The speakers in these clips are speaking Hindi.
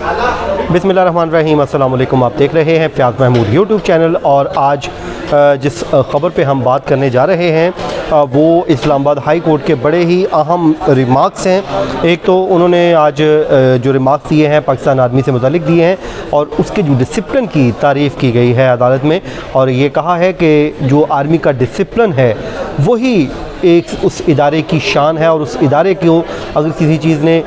बिस्मिल्लाहिर्रहमानिर्रहीम, अस्सलाम वालेकुम। आप देख रहे हैं फ़याज़ महमूद यूट्यूब चैनल। और आज जिस ख़बर पे हम बात करने जा रहे हैं वो इस्लामाबाद हाई कोर्ट के बड़े ही अहम रिमार्क्स हैं। एक तो उन्होंने आज जो रिमार्क्स दिए हैं पाकिस्तान आर्मी से मुतालिक दिए हैं और उसके जो डिसिप्लिन की तारीफ़ की गई है अदालत में, और ये कहा है कि जो आर्मी का डिसिप्लिन है वही एक उस इदारे की शान है, और उस इदारे को अगर किसी चीज़ ने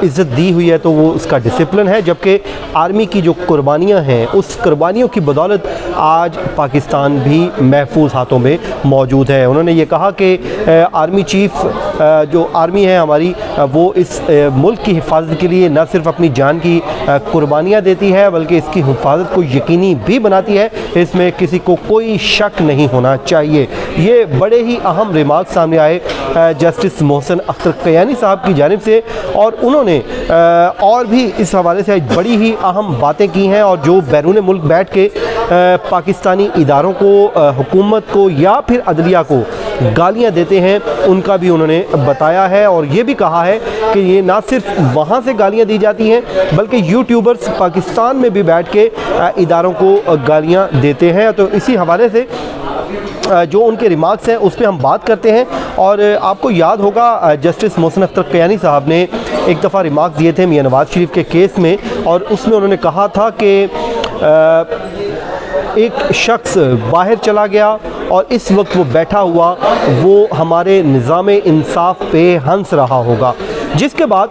इज़्ज़त दी हुई है तो वो उसका डिसिप्लिन है। जबकि आर्मी की जो कुर्बानियाँ हैं उस कुर्बानियों की बदौलत आज पाकिस्तान भी महफूज हाथों में मौजूद है। उन्होंने ये कहा कि आर्मी चीफ़ जो आर्मी है हमारी वो इस मुल्क की हिफाजत के लिए न सिर्फ अपनी जान की कुर्बानियाँ देती है बल्कि इसकी हिफाजत को यकीनी भी बनाती है। इसमें किसी को कोई शक नहीं होना चाहिए। ये बड़े ही अहम रिमार्क सामने आए जस्टिस मोहसिन अख्तर कयानी साहब की जानिब से, और उन्होंने और भी इस हवाले से बड़ी ही अहम बातें की हैं। और जो बैरून मुल्क बैठ के पाकिस्तानी इदारों को, हुकूमत को या फिर अदलिया को गालियां देते हैं उनका भी उन्होंने बताया है। और ये भी कहा है कि ये ना सिर्फ वहाँ से गालियां दी जाती हैं बल्कि यूट्यूबर्स पाकिस्तान में भी बैठ के इदारों को गालियां देते हैं। तो इसी हवाले से जो उनके रिमार्क्स हैं उस पर हम बात करते हैं। और आपको याद होगा जस्टिस मोहसिन अख्तर कयानी साहब ने एक दफ़ा रिमार्क्स दिए थे मियां नवाज़ शरीफ के केस में, और उसमें उन्होंने कहा था कि एक शख्स बाहर चला गया और इस वक्त वो बैठा हुआ वो हमारे निज़ाम इंसाफ पे हंस रहा होगा। जिसके बाद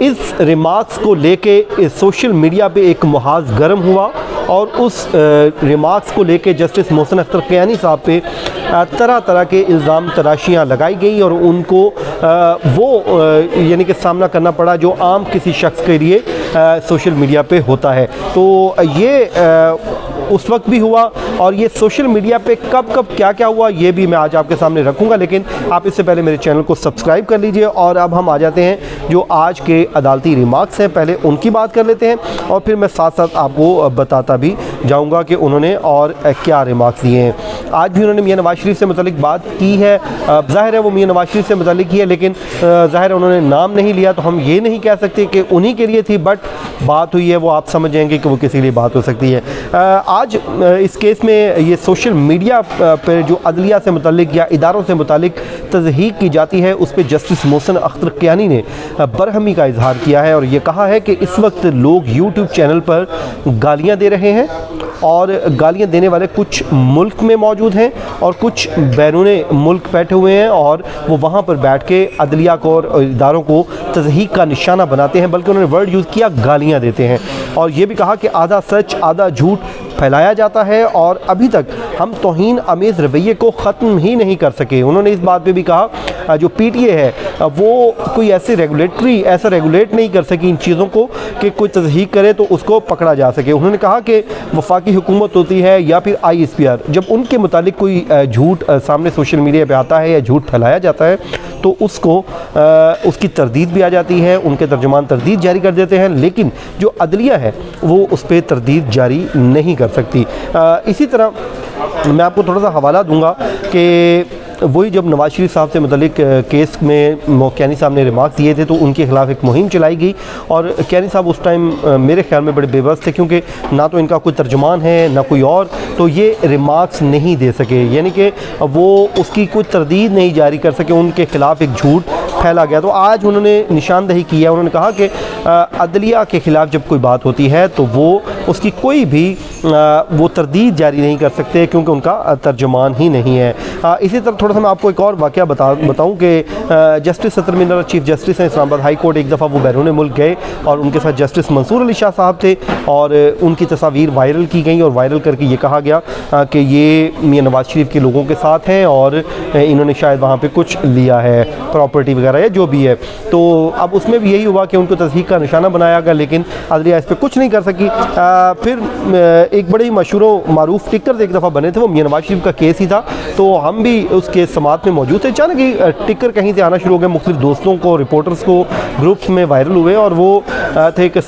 इस रिमार्क्स को लेके सोशल मीडिया पे एक मुहाज गर्म हुआ और उस रिमार्क्स को लेके जस्टिस मोहसिन अख्तर कयानी साहब पे तरह तरह के इल्ज़ाम तराशियाँ लगाई गई और उनको यानी कि सामना करना पड़ा जो आम किसी शख्स के लिए सोशल मीडिया पे होता है। तो ये उस वक्त भी हुआ, और ये सोशल मीडिया पे कब कब क्या क्या हुआ ये भी मैं आज आपके सामने रखूँगा। लेकिन आप इससे पहले मेरे चैनल को सब्सक्राइब कर लीजिए। और अब हम आ जाते हैं जो आज के अदालती रिमार्क्स हैं, पहले उनकी बात कर लेते हैं और फिर मैं साथ साथ आपको बताता भी जाऊँगा कि उन्होंने और क्या रिमार्क्स दिए हैं। आज भी उन्होंने मियां नवाज़ शरीफ से मुतालिक बात की है। ज़ाहिर है वो मियां नवाज़ शरीफ से मुतालिक ही है, लेकिन ज़ाहिर है उन्होंने नाम नहीं लिया तो हम ये नहीं कह सकते कि उन्हीं के लिए थी, बट बात हुई है वो आप समझ जाएंगे कि वो किसी लिए बात हो सकती है। आज इस केस में ये सोशल मीडिया पर जो अदलिया से मुतालिक या इदारों से मुतालिक तज़हीक की जाती है उस पर जस्टिस मोहसिन अख्तर कयानी ने बरहमी का इजहार किया है और ये कहा है कि इस वक्त लोग यूट्यूब चैनल पर गालियाँ दे रहे हैं और गालियाँ देने वाले कुछ मुल्क में मौजूद हैं और कुछ बैरून मुल्क बैठे हुए हैं और वो वहाँ पर बैठ के अदलिया को और इदारों को तज़हीक का निशाना बनाते हैं, बल्कि उन्होंने वर्ड यूज़ किया गालियाँ देते हैं। और ये भी कहा कि आधा सच आधा झूठ फैलाया जाता है और अभी तक हम तौहीन आमेज़ रवैये को ख़त्म ही नहीं कर सके। उन्होंने इस बात पे भी कहा जो पीटीए है वो कोई ऐसे ऐसा रेगुलेट नहीं कर सकी इन चीज़ों को कि कोई तज़हीक करे तो उसको पकड़ा जा सके। उन्होंने कहा कि वफाकी हुकूमत होती है या फिर ISPR, जब उनके मुतालिक कोई झूठ सामने सोशल मीडिया पे आता है या झूठ फैलाया जाता है तो उसको उसकी तरदीद भी आ जाती है, उनके तर्जुमान तरदीद जारी कर देते हैं, लेकिन जो अदलिया है वो उस पर तरदीद जारी नहीं कर सकती। इसी तरह मैं आपको थोड़ा सा हवाला दूंगा कि वही जब नवाज़ शरीफ साहब से मुतल्लिक केस में कयानी साहब ने रिमार्क्स दिए थे तो उनके ख़िलाफ़ एक मुहिम चलाई गई और कयानी साहब उस टाइम मेरे ख्याल में बड़े बेबस थे, क्योंकि ना तो इनका कोई तर्जुमान है ना कोई और, तो ये रिमार्क्स नहीं दे सके, यानी कि वो उसकी कोई तरदीद नहीं जारी कर सके, उनके ख़िलाफ़ एक झूठ फैला गया। तो आज उन्होंने निशानदही की है, उन्होंने कहा कि अदलिया के ख़िलाफ़ जब कोई बात होती है तो वो उसकी कोई भी वो तरदीद जारी नहीं कर सकते क्योंकि उनका तर्जुमान ही नहीं है। इसी तरह थोड़ा सा मैं आपको एक और वाक़या बताऊं कि जस्टिस सतर मीनार चीफ़ जस्टिस हैं इस्लामाबाद हाई कोर्ट, एक दफ़ा वो बैरून मुल्क गए और उनके साथ जस्टिस मंसूर अली शाह साहब थे और उनकी तस्वीर वायरल की गई और वायरल करके ये कहा गया कि ये मियां नवाज़ शरीफ के लोगों के साथ हैं और इन्होंने शायद वहाँ पर कुछ लिया है, प्रॉपर्टी वगैरह या जो भी है। तो अब उसमें भी यही हुआ कि उनको तज़हीक का निशाना बनाया गया, लेकिन अदलिया इस पर कुछ नहीं कर सकी। फिर एक बड़े मशहूर मारूफ टिकर से एक दफ़ा बने थे, वो मियां नवाज़ शरीफ का केस ही था, तो हम भी उस केस समात में मौजूद थे। अचानक ही टिकर कहीं से आना शुरू हो गए, मुख्तलिफ दोस्तों को, रिपोर्टर्स को ग्रुप्स में वायरल हुए और वो थे कि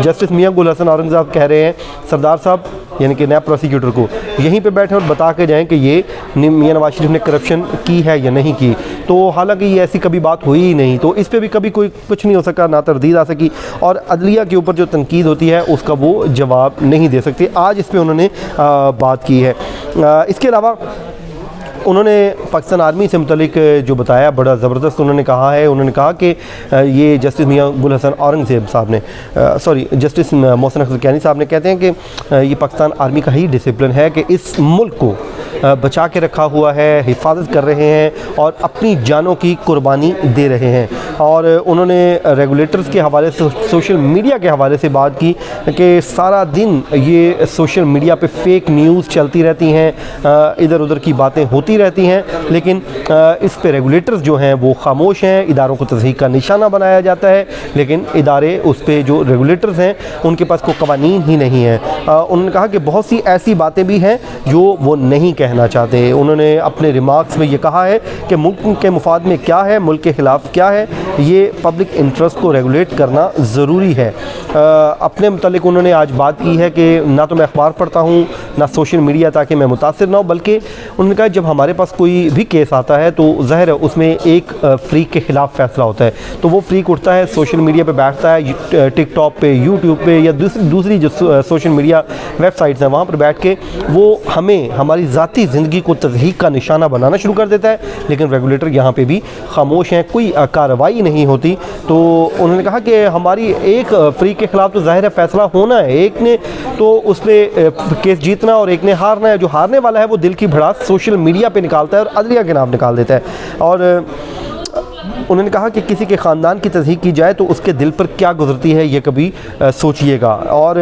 जस्टिस मियां गुल हसन औरंगज़ेब कह रहे हैं सरदार साहब यानी कि नैब प्रोसिक्यूटर को, यहीं पे बैठे और बता के जाएं कि ये मियां नवाज शरीफ ने करप्शन की है या नहीं की। तो हालांकि ये ऐसी कभी बात हुई ही नहीं, तो इस पे भी कभी कोई कुछ नहीं हो सका, ना तरदीद आ सकी, और अदलिया के ऊपर जो तनकीद होती है उसका वो जवाब नहीं दे सकते। आज इस पे उन्होंने बात की है। इसके अलावा उन्होंने पाकिस्तान आर्मी से मुतलिक जो बताया बड़ा ज़बरदस्त उन्होंने कहा है। उन्होंने कहा कि ये जस्टिस मियां गुल हसन औरंगज़ेब साहब ने जस्टिस मोहसिन अख्तर साहब ने कहते हैं कि ये पाकिस्तान आर्मी का ही डिसिप्लिन है कि इस मुल्क को बचा के रखा हुआ है, हिफाजत कर रहे हैं और अपनी जानों की कुर्बानी दे रहे हैं। और उन्होंने रेगुलेटर्स के हवाले से, सोशल मीडिया के हवाले से बात की कि सारा दिन ये सोशल मीडिया पे फेक न्यूज़ चलती रहती हैं, इधर उधर की बातें होती रहती हैं, लेकिन इस पे रेगुलेटर्स जो हैं वो खामोश हैं। इदारों को तस्दीक का निशाना बनाया जाता है, लेकिन इदारे उस पे जो रेगुलेटर्स हैं उनके पास कोई कवानीन ही नहीं है। उन्होंने कहा कि बहुत सी ऐसी बातें भी हैं जो वो नहीं कहना चाहते। उन्होंने अपने रिमार्क्स में ये कहा है कि मुल्क के मुफाद में क्या है, मुल्क के ख़िलाफ़ क्या है, ये पब्लिक इंटरेस्ट को रेगुलेट करना ज़रूरी है। अपने मुतालिक उन्होंने आज बात की है कि ना तो मैं अखबार पढ़ता हूँ ना सोशल मीडिया, ताकि मैं मुतासिर ना हो, बल्कि उन्होंने कहा जब हमारे पास कोई भी केस आता है तो ज़ाहिर है उसमें एक फ़्रीक के ख़िलाफ़ फ़ैसला होता है, तो वो फ़्रीक उठता है, सोशल मीडिया पे बैठता है, टिकटॉक पे, यूट्यूब पे या दूसरी जो सोशल मीडिया वेबसाइट्स हैं वहाँ पर बैठ के वो हमें हमारी ज़ाती ज़िंदगी को तज़हीक का निशाना बनाना शुरू कर देता है। लेकिन रेगुलेटर यहाँ पे भी खामोश हैं, कोई कार्रवाई नहीं होती। तो उन्होंने कहा कि हमारी एक फ़्रीक के ख़िलाफ़ तो ज़ाहिर है फ़ैसला होना है, एक ने तो उस पर केस जीतना और एक ने हारना है। जो हारने वाला है वो दिल की भड़ास सोशल मीडिया पे निकालता है और अदलिया के नाम निकाल देता है। और उन्होंने कहा कि किसी के ख़ानदान की तस्दीक की जाए तो उसके दिल पर क्या गुजरती है ये कभी सोचिएगा। और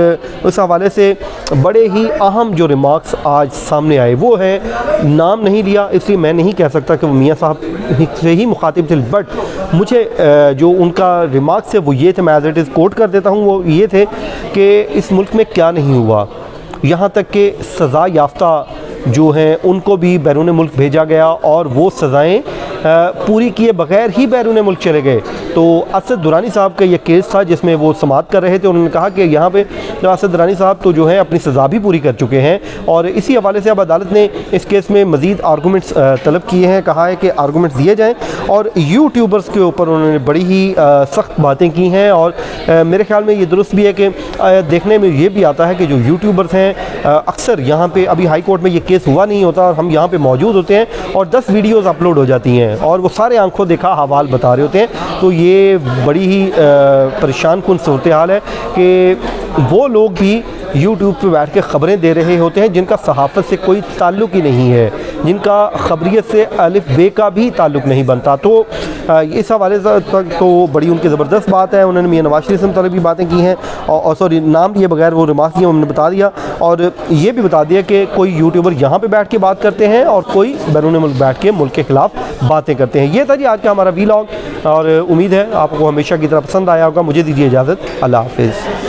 उस हवाले से बड़े ही अहम जो रिमार्क्स आज सामने आए वो है, नाम नहीं लिया इसलिए मैं नहीं कह सकता कि वो मियाँ साहब से ही मुखातिब थे, बट मुझे जो उनका रिमार्क्स है वो ये थे, मैं एज इट इज़ कोट कर देता हूँ, वो ये थे कि इस मुल्क में क्या नहीं हुआ, यहाँ तक कि सज़ा याफ्ता जो हैं उनको भी बैरून मुल्क भेजा गया और वो सज़ाएँ पूरी किए बगैर ही बैरून मुल्क चले गए। तो असद दुरानी साहब का ये केस था जिसमें वो समाअत कर रहे थे। उन्होंने कहा कि यहाँ पे असद दुरानी साहब तो जो है अपनी सज़ा भी पूरी कर चुके हैं और इसी हवाले से अब अदालत ने इस केस में मज़ीद आर्गूमेंट्स तलब किए हैं। कहा है कि आर्गूमेंट्स दिए जाएँ और यूट्यूबर्स के ऊपर उन्होंने बड़ी ही सख्त बातें की हैं। और मेरे ख्याल में ये दुरुस्त भी है कि देखने में ये भी आता है कि जो यूट्यूबर्स हैं अक्सर यहाँ पर, अभी हाई कोर्ट में ये केस हुआ नहीं होता और हम यहाँ पर मौजूद होते हैं और 10 वीडियोज़ अपलोड हो जाती हैं और वो सारे आंखों देखा हवाल बता रहे होते हैं। तो ये बड़ी ही परेशान कुन सूरत हाल है कि वो लोग भी यूट्यूब पे बैठ के ख़बरें दे रहे होते हैं जिनका सहाफ़त से कोई ताल्लुक़ ही नहीं है, जिनका ख़बरियत से अलिफ बे का भी ताल्लुक़ नहीं बनता। तो इस हवाले से तो बड़ी उनकी ज़बरदस्त बात है। उन्होंने मियां नवाज शरीफ से मुताल्लिक़ भी बातें की हैं और सॉरी नाम लिए बगैर वो रिमार्क्स दिए उन्होंने बता दिया और ये भी बता दिया कि कोई यूट्यूबर यहाँ पे बैठ के बात करते हैं और कोई बैरून मुल्क बैठ के मुल्क के ख़िलाफ़ बातें करते हैं। ये था जी आज का हमारा वीलॉग और उम्मीद है आपको हमेशा की तरह पसंद आया होगा। मुझे दीजिए इजाज़त, अल्लाह हाफ़िज़।